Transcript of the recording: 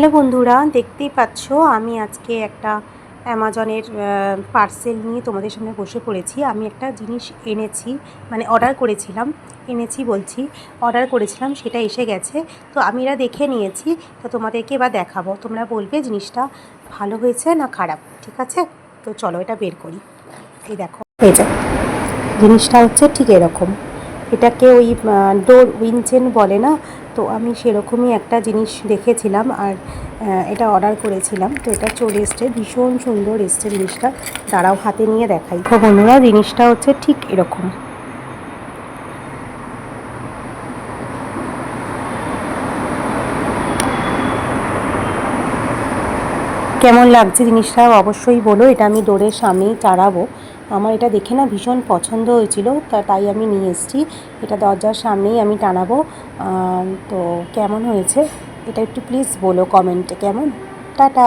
Hello বন্ধুরা, দেখতেই পাচ্ছ আমি আজকে একটা অ্যামাজনের পার্সেল নিয়ে তোমাদের সামনে বসে পড়েছি। আমি একটা জিনিস এনেছি, মানে অর্ডার করেছিলাম, অর্ডার করেছিলাম, সেটা এসে গেছে। তো আমি এটা দেখে নিয়েছি, তো তোমাদেরকে এবার দেখাবো। তোমরা বলবে জিনিসটা ভালো হয়েছে না খারাপ, ঠিক আছে? তো চলো এটা বের করি। এই দেখো, এই যে জিনিসটা হচ্ছে ঠিক এরকম। এটাকে ওই ডোর উইনচেন বলে না, তো আমি সেরকমই একটা জিনিস দেখেছিলাম আর এটা অর্ডার করেছিলাম। তো এটা চলে এসছে, ভীষণ সুন্দর এসছে জিনিসটা। দাঁড়াও হাতে নিয়ে দেখাই। তো বন্ধুরা, জিনিসটা হচ্ছে ঠিক এরকম। কেমন লাগছে জিনিসটা অবশ্যই বলো। এটা আমি ডোরের সামনেই টাঙাবো। আমার এটা দেখে না ভীষণ পছন্দ হয়েছিল, তাই আমি নিয়ে এসেছি। এটা দরজার সামনেই আমি টাঙাবো। তো কেমন হয়েছে এটা একটু প্লিজ বলো কমেন্টে। কেমন? টাটা।